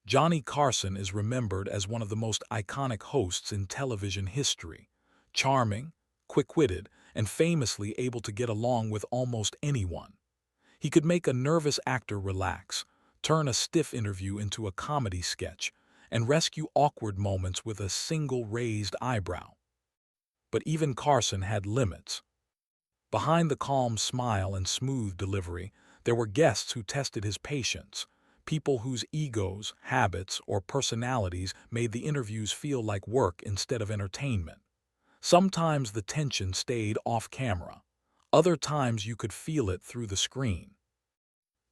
Johnny Carson is remembered as one of the most iconic hosts in television history. Charming, quick-witted, and famously able to get along with almost anyone. He could make a nervous actor relax, turn a stiff interview into a comedy sketch, and rescue awkward moments with a single raised eyebrow. But even Carson had limits. Behind the calm smile and smooth delivery, there were guests who tested his patience, people whose egos, habits, or personalities made the interviews feel like work instead of entertainment. Sometimes the tension stayed off camera. Other times you could feel it through the screen.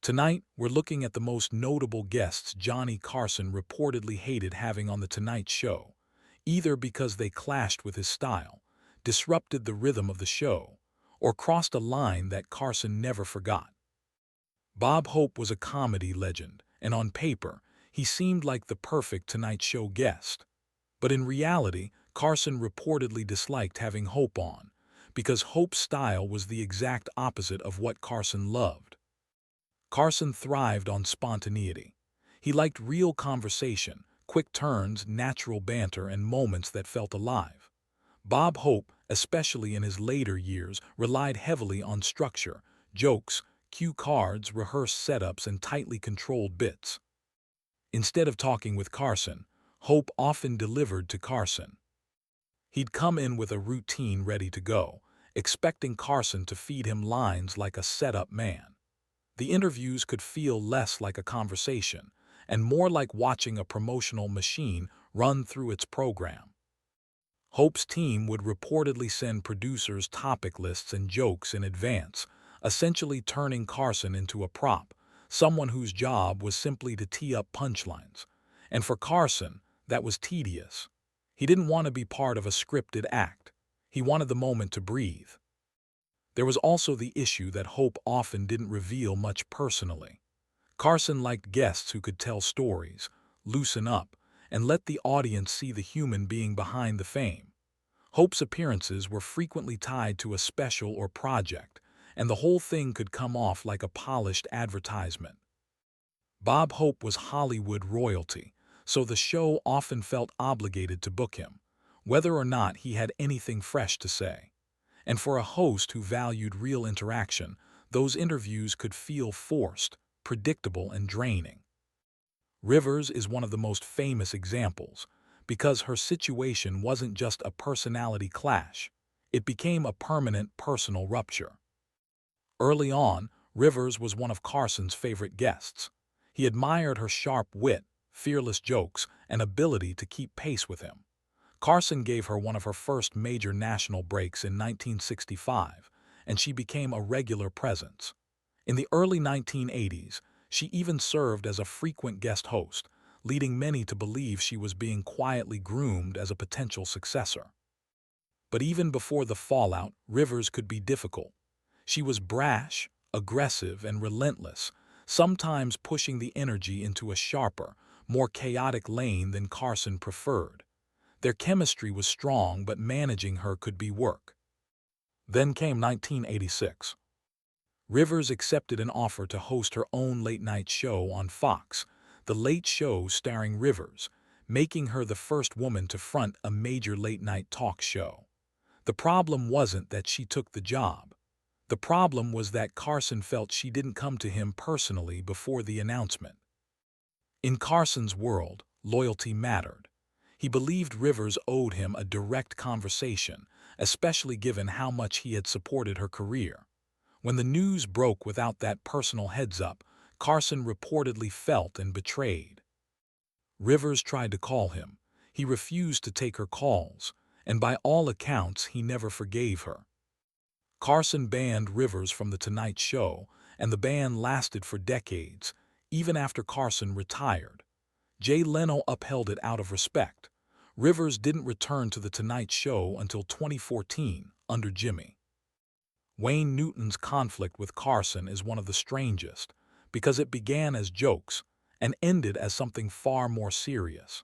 Tonight, we're looking at the most notable guests Johnny Carson reportedly hated having on The Tonight Show, either because they clashed with his style, disrupted the rhythm of the show, or crossed a line that Carson never forgot. Bob Hope was a comedy legend, and on paper, he seemed like the perfect Tonight Show guest. But in reality, Carson reportedly disliked having Hope on, because Hope's style was the exact opposite of what Carson loved. Carson thrived on spontaneity. He liked real conversation, quick turns, natural banter, and moments that felt alive. Bob Hope, especially in his later years, relied heavily on structure, jokes, cue cards, rehearsed setups, and tightly controlled bits. Instead of talking with Carson, Hope often delivered to Carson. He'd come in with a routine ready to go, expecting Carson to feed him lines like a setup man. The interviews could feel less like a conversation and more like watching a promotional machine run through its program. Hope's team would reportedly send producers topic lists and jokes in advance, essentially turning Carson into a prop, someone whose job was simply to tee up punchlines. And for Carson, that was tedious. He didn't want to be part of a scripted act. He wanted the moment to breathe. There was also the issue that Hope often didn't reveal much personally. Carson liked guests who could tell stories, loosen up, and let the audience see the human being behind the fame. Hope's appearances were frequently tied to a special or project, and the whole thing could come off like a polished advertisement. Bob Hope was Hollywood royalty, so the show often felt obligated to book him, whether or not he had anything fresh to say. And for a host who valued real interaction, those interviews could feel forced, predictable, and draining. Rivers is one of the most famous examples, because her situation wasn't just a personality clash, it became a permanent personal rupture. Early on, Rivers was one of Carson's favorite guests. He admired her sharp wit, fearless jokes, and ability to keep pace with him. Carson gave her one of her first major national breaks in 1965, and she became a regular presence. In the early 1980s, she even served as a frequent guest host, leading many to believe she was being quietly groomed as a potential successor. But even before the fallout, Rivers could be difficult. She was brash, aggressive, and relentless, sometimes pushing the energy into a sharper, more chaotic lane than Carson preferred. Their chemistry was strong, but managing her could be work. Then came 1986. Rivers accepted an offer to host her own late-night show on Fox, The Late Show starring Rivers, making her the first woman to front a major late-night talk show. The problem wasn't that she took the job. The problem was that Carson felt she didn't come to him personally before the announcement. In Carson's world, loyalty mattered. He believed Rivers owed him a direct conversation, especially given how much he had supported her career. When the news broke without that personal heads-up, Carson reportedly felt and betrayed. Rivers tried to call him. He refused to take her calls, and by all accounts, he never forgave her. Carson banned Rivers from The Tonight Show, and the ban lasted for decades, even after Carson retired. Jay Leno upheld it out of respect. Rivers didn't return to The Tonight Show until 2014, under Jimmy. Wayne Newton's conflict with Carson is one of the strangest, because it began as jokes and ended as something far more serious.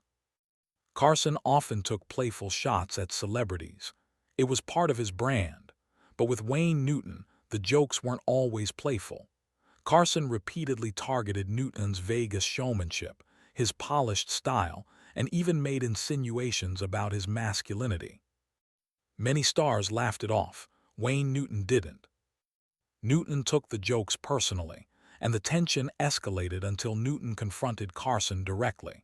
Carson often took playful shots at celebrities. It was part of his brand. But with Wayne Newton, the jokes weren't always playful. Carson repeatedly targeted Newton's Vegas showmanship, his polished style, and even made insinuations about his masculinity. Many stars laughed it off. Wayne Newton didn't. Newton took the jokes personally, and the tension escalated until Newton confronted Carson directly.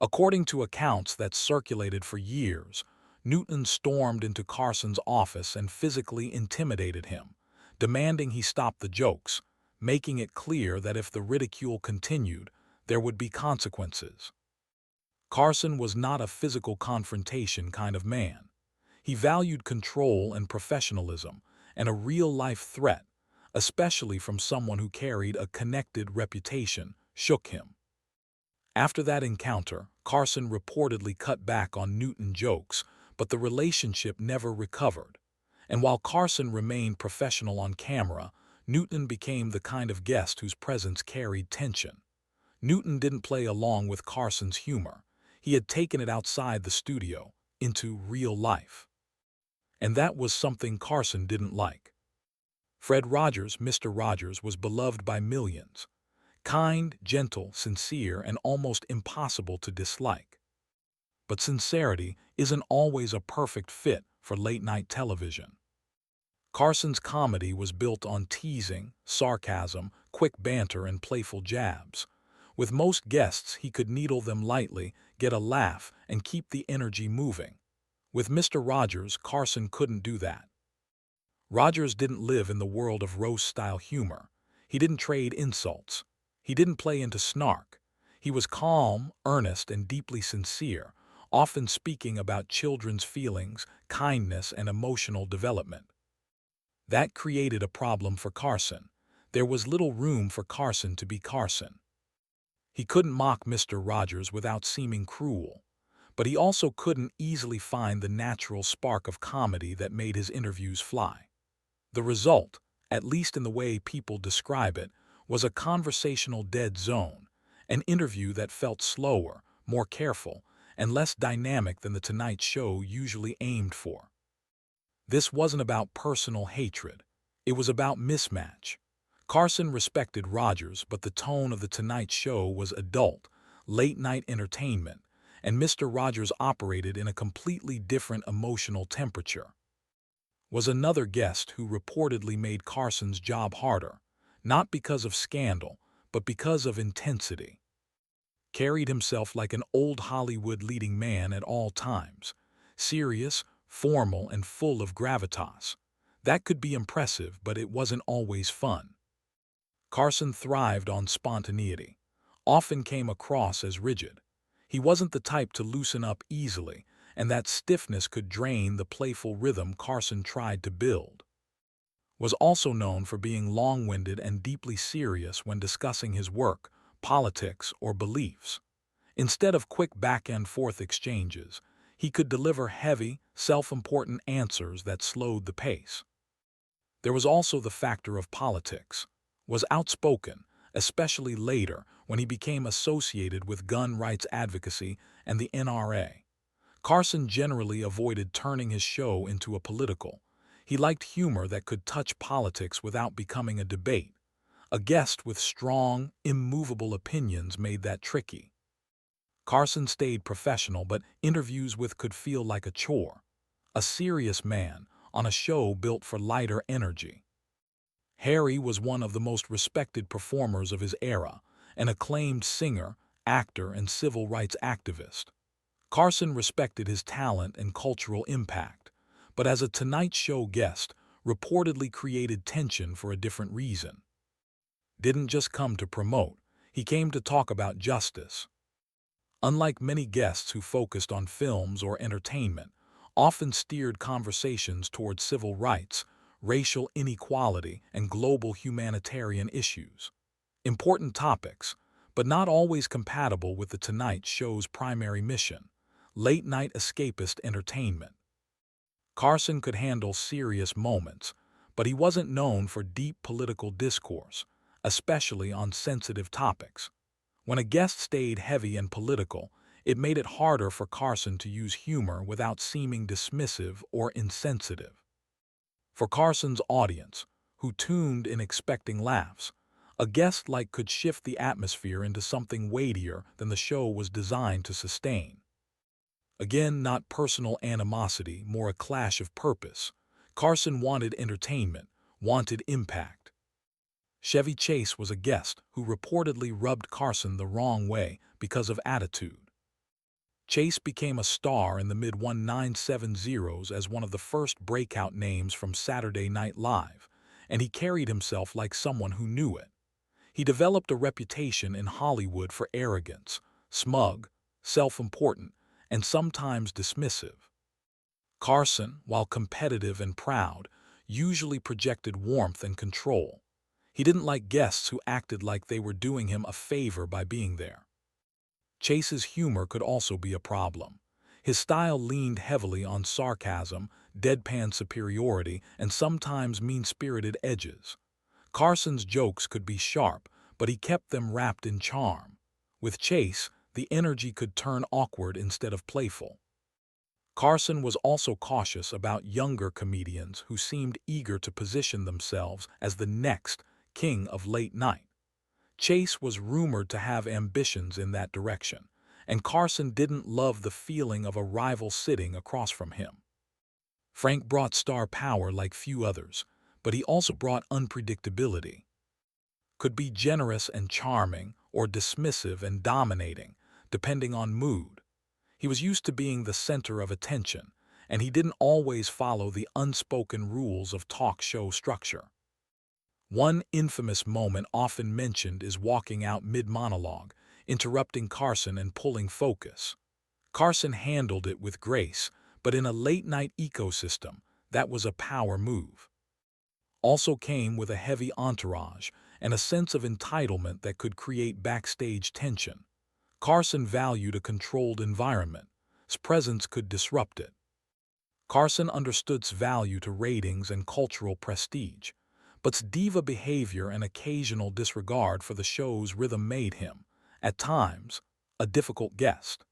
According to accounts that circulated for years, Newton stormed into Carson's office and physically intimidated him, demanding he stop the jokes, making it clear that if the ridicule continued, there would be consequences. Carson was not a physical confrontation kind of man. He valued control and professionalism, and a real-life threat, especially from someone who carried a connected reputation, shook him. After that encounter, Carson reportedly cut back on Newton jokes, but the relationship never recovered. And while Carson remained professional on camera, Newton became the kind of guest whose presence carried tension. Newton didn't play along with Carson's humor. He had taken it outside the studio, into real life. And that was something Carson didn't like. Fred Rogers, Mr. Rogers, was beloved by millions. Kind, gentle, sincere, and almost impossible to dislike. But sincerity isn't always a perfect fit for late-night television. Carson's comedy was built on teasing, sarcasm, quick banter, and playful jabs. With most guests, he could needle them lightly, get a laugh, and keep the energy moving. With Mr. Rogers, Carson couldn't do that. Rogers didn't live in the world of roast-style humor. He didn't trade insults. He didn't play into snark. He was calm, earnest, and deeply sincere, often speaking about children's feelings, kindness, and emotional development. That created a problem for Carson. There was little room for Carson to be Carson. He couldn't mock Mr. Rogers without seeming cruel, but he also couldn't easily find the natural spark of comedy that made his interviews fly. The result, at least in the way people describe it, was a conversational dead zone, an interview that felt slower, more careful, and less dynamic than The Tonight Show usually aimed for. This wasn't about personal hatred. It was about mismatch. Carson respected Rogers, but the tone of The Tonight Show was adult, late-night entertainment, and Mr. Rogers operated in a completely different emotional temperature. Was another guest who reportedly made Carson's job harder, not because of scandal, but because of intensity. Carried himself like an old Hollywood leading man at all times, serious, formal, and full of gravitas. That could be impressive, but it wasn't always fun. Carson thrived on spontaneity, often came across as rigid. He wasn't the type to loosen up easily, and that stiffness could drain the playful rhythm Carson tried to build. Was also known for being long-winded and deeply serious when discussing his work, politics, or beliefs. Instead of quick back-and-forth exchanges, he could deliver heavy, self-important answers that slowed the pace. There was also the factor of politics. Was outspoken, especially later when he became associated with gun rights advocacy and the NRA. Carson generally avoided turning his show into a political. He liked humor that could touch politics without becoming a debate. A guest with strong, immovable opinions made that tricky. Carson stayed professional, but interviews with could feel like a chore. A serious man on a show built for lighter energy. Harry was one of the most respected performers of his era, an acclaimed singer, actor, and civil rights activist. Carson respected his talent and cultural impact, but as a Tonight Show guest, reportedly created tension for a different reason. Didn't just come to promote, he came to talk about justice. Unlike many guests who focused on films or entertainment, often steered conversations toward civil rights, racial inequality, and global humanitarian issues. Important topics, but not always compatible with The Tonight Show's primary mission, late-night escapist entertainment. Carson could handle serious moments, but he wasn't known for deep political discourse, especially on sensitive topics. When a guest stayed heavy and political, it made it harder for Carson to use humor without seeming dismissive or insensitive. For Carson's audience, who tuned in expecting laughs, A guest like could shift the atmosphere into something weightier than the show was designed to sustain. Again, not personal animosity, more a clash of purpose. Carson wanted entertainment, wanted impact. Chevy Chase was a guest who reportedly rubbed Carson the wrong way because of attitude. Chase became a star in the mid-1970s as one of the first breakout names from Saturday Night Live, and he carried himself like someone who knew it. He developed a reputation in Hollywood for arrogance, smug, self-important, and sometimes dismissive. Carson, while competitive and proud, usually projected warmth and control. He didn't like guests who acted like they were doing him a favor by being there. Chase's humor could also be a problem. His style leaned heavily on sarcasm, deadpan superiority, and sometimes mean-spirited edges. Carson's jokes could be sharp, but he kept them wrapped in charm. With Chase, the energy could turn awkward instead of playful. Carson was also cautious about younger comedians who seemed eager to position themselves as the next king of late night. Chase was rumored to have ambitions in that direction, and Carson didn't love the feeling of a rival sitting across from him. Frank brought star power like few others, but he also brought unpredictability. Could be generous and charming, or dismissive and dominating, depending on mood. He was used to being the center of attention, and he didn't always follow the unspoken rules of talk show structure. One infamous moment often mentioned is walking out mid-monologue, interrupting Carson and pulling focus. Carson handled it with grace, but in a late-night ecosystem, that was a power move. Also came with a heavy entourage and a sense of entitlement that could create backstage tension. Carson valued a controlled environment. His presence could disrupt it. Carson understood's value to ratings and cultural prestige, but's diva behavior and occasional disregard for the show's rhythm made him, at times, a difficult guest.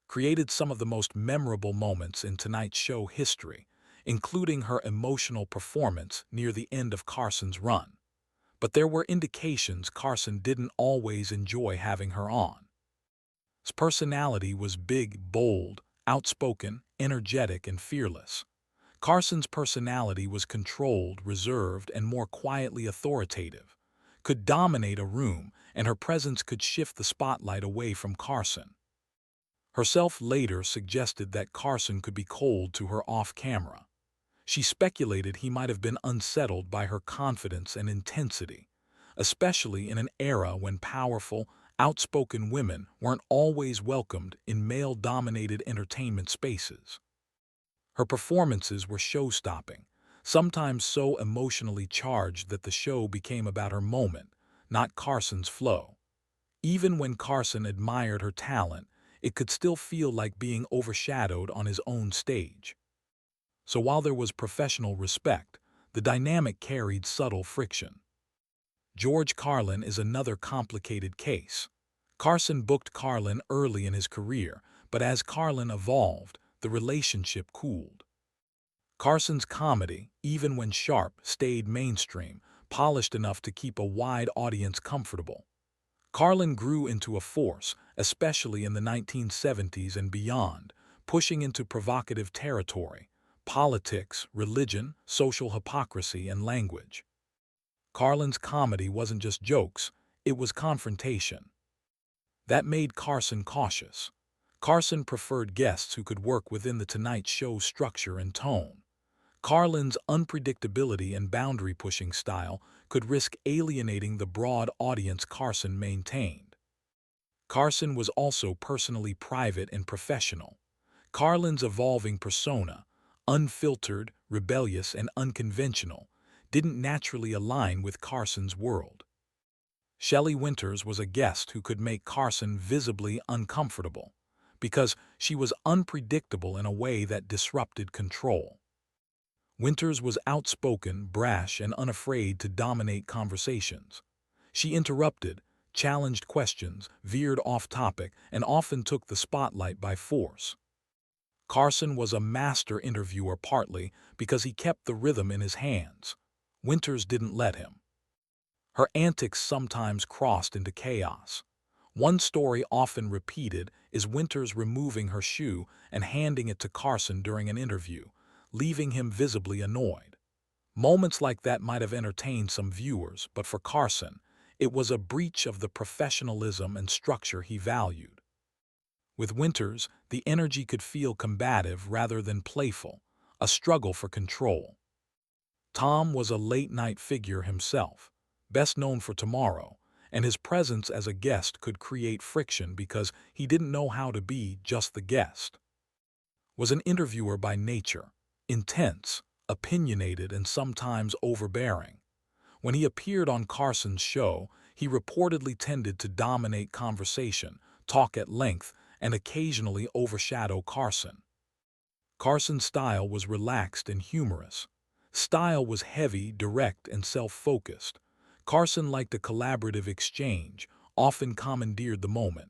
Created some of the most memorable moments in tonight's show history, including her emotional performance near the end of Carson's run. But there were indications Carson didn't always enjoy having her on. His personality was big, bold, outspoken, energetic, and fearless. Carson's personality was controlled, reserved, and more quietly authoritative. Could dominate a room, and her presence could shift the spotlight away from Carson. Herself later suggested that Carson could be cold to her off-camera. She speculated he might have been unsettled by her confidence and intensity, especially in an era when powerful, outspoken women weren't always welcomed in male-dominated entertainment spaces. Her performances were show-stopping, sometimes so emotionally charged that the show became about her moment, not Carson's flow. Even when Carson admired her talent, it could still feel like being overshadowed on his own stage. So while there was professional respect, the dynamic carried subtle friction. George Carlin is another complicated case. Carson booked Carlin early in his career, but as Carlin evolved, the relationship cooled. Carson's comedy, even when sharp, stayed mainstream, polished enough to keep a wide audience comfortable. Carlin grew into a force, especially in the 1970s and beyond, pushing into provocative territory: politics, religion, social hypocrisy, and language. Carlin's comedy wasn't just jokes, it was confrontation. That made Carson cautious. Carson preferred guests who could work within the Tonight Show structure and tone. Carlin's unpredictability and boundary-pushing style could risk alienating the broad audience Carson maintained. Carson was also personally private and professional. Carlin's evolving persona, unfiltered, rebellious, and unconventional, didn't naturally align with Carson's world. Shelley Winters was a guest who could make Carson visibly uncomfortable, because she was unpredictable in a way that disrupted control. Winters was outspoken, brash, and unafraid to dominate conversations. She interrupted, challenged questions, veered off topic, and often took the spotlight by force. Carson was a master interviewer partly because he kept the rhythm in his hands. Winters didn't let him. Her antics sometimes crossed into chaos. One story often repeated is Winters removing her shoe and handing it to Carson during an interview, leaving him visibly annoyed. Moments like that might have entertained some viewers, but for Carson, it was a breach of the professionalism and structure he valued. With Winters, the energy could feel combative rather than playful, a struggle for control. Tom was a late-night figure himself, best known for Tomorrow, and his presence as a guest could create friction because he didn't know how to be just the guest. Was an interviewer by nature, intense, opinionated, and sometimes overbearing. When he appeared on Carson's show, he reportedly tended to dominate conversation, talk at length, and occasionally overshadow Carson. Carson's style was relaxed and humorous. Style was heavy, direct, and self-focused. Carson liked a collaborative exchange, often commandeered the moment.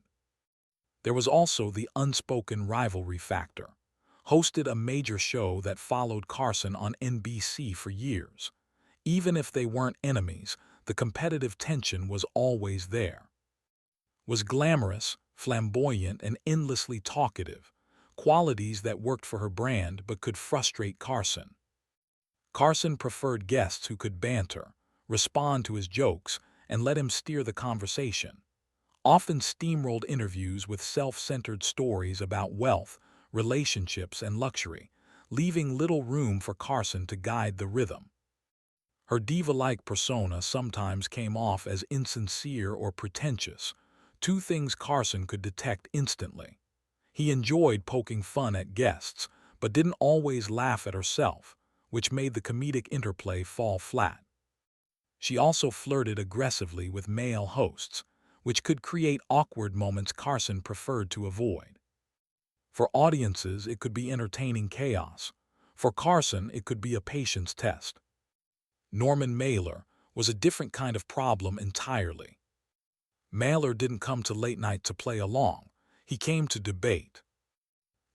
There was also the unspoken rivalry factor. Hosted a major show that followed Carson on NBC for years. Even if they weren't enemies, the competitive tension was always there. Was glamorous, flamboyant, and endlessly talkative, qualities that worked for her brand but could frustrate Carson. Carson preferred guests who could banter, respond to his jokes, and let him steer the conversation. Often steamrolled interviews with self-centered stories about wealth, relationships, and luxury, leaving little room for Carson to guide the rhythm. Her diva-like persona sometimes came off as insincere or pretentious, two things Carson could detect instantly. He enjoyed poking fun at guests, but didn't always laugh at herself, which made the comedic interplay fall flat. She also flirted aggressively with male hosts, which could create awkward moments Carson preferred to avoid. For audiences, it could be entertaining chaos. For Carson, it could be a patience test. Norman Mailer was a different kind of problem entirely. Mailer didn't come to late night to play along. He came to debate.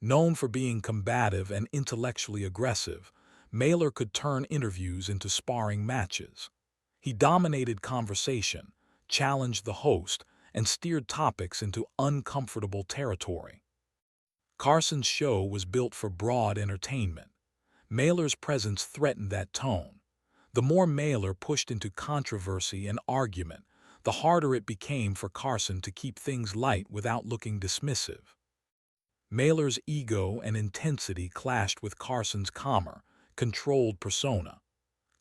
Known for being combative and intellectually aggressive, Mailer could turn interviews into sparring matches. He dominated conversation, challenged the host, and steered topics into uncomfortable territory. Carson's show was built for broad entertainment. Mailer's presence threatened that tone. The more Mailer pushed into controversy and argument, the harder it became for Carson to keep things light without looking dismissive. Mailer's ego and intensity clashed with Carson's calmer, controlled persona.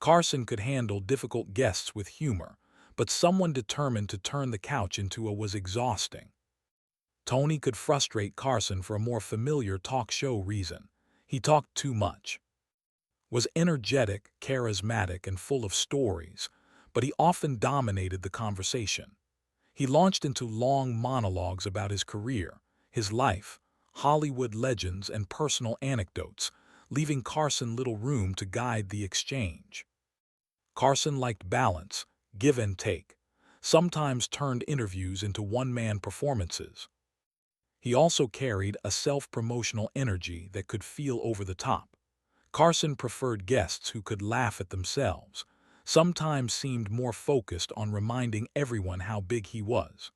Carson could handle difficult guests with humor, but someone determined to turn the couch into a was exhausting. Tony could frustrate Carson for a more familiar talk show reason. He talked too much. Was energetic, charismatic, and full of stories, but he often dominated the conversation. He launched into long monologues about his career, his life, Hollywood legends, and personal anecdotes, leaving Carson little room to guide the exchange. Carson liked balance, give and take, sometimes turned interviews into one-man performances. He also carried a self-promotional energy that could feel over the top. Carson preferred guests who could laugh at themselves, sometimes seemed more focused on reminding everyone how big he was.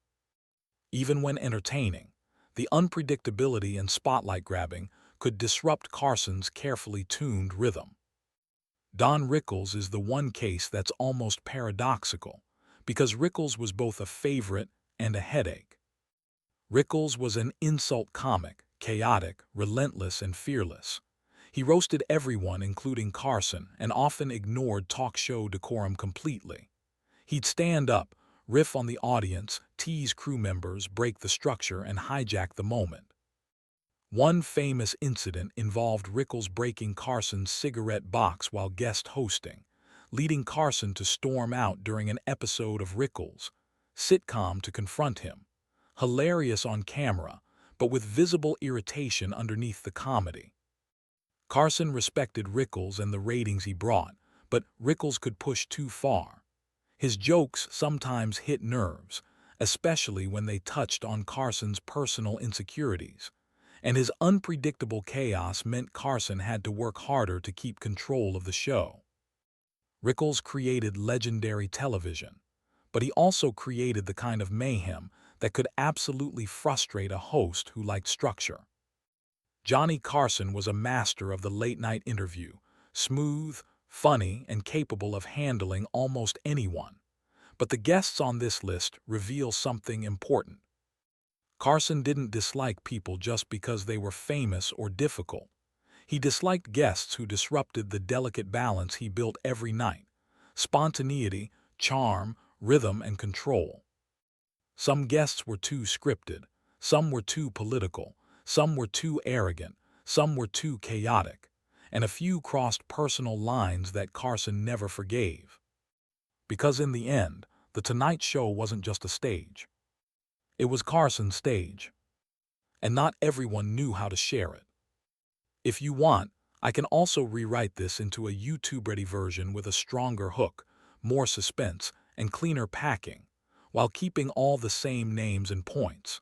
Even when entertaining, the unpredictability and spotlight grabbing could disrupt Carson's carefully tuned rhythm. Don Rickles is the one case that's almost paradoxical, because Rickles was both a favorite and a headache. Rickles was an insult comic, chaotic, relentless, and fearless. He roasted everyone, including Carson, and often ignored talk show decorum completely. He'd stand up, riff on the audience, tease crew members, break the structure, and hijack the moment. One famous incident involved Rickles breaking Carson's cigarette box while guest hosting, leading Carson to storm out during an episode of Rickles' sitcom to confront him. Hilarious on camera, but with visible irritation underneath the comedy. Carson respected Rickles and the ratings he brought, but Rickles could push too far. His jokes sometimes hit nerves, especially when they touched on Carson's personal insecurities, and his unpredictable chaos meant Carson had to work harder to keep control of the show. Rickles created legendary television. but he also created the kind of mayhem that could absolutely frustrate a host who liked structure. Johnny Carson was a master of the late-night interview, smooth, funny, and capable of handling almost anyone. But the guests on this list reveal something important. Carson didn't dislike people just because they were famous or difficult. He disliked guests who disrupted the delicate balance he built every night: spontaneity, charm, rhythm, and control. Some guests were too scripted, some were too political, some were too arrogant, some were too chaotic, and a few crossed personal lines that Carson never forgave. Because in the end, The Tonight Show wasn't just a stage. It was Carson's stage. And not everyone knew how to share it. If you want, I can also rewrite this into a YouTube-ready version with a stronger hook, more suspense, and cleaner packing, while keeping all the same names and points.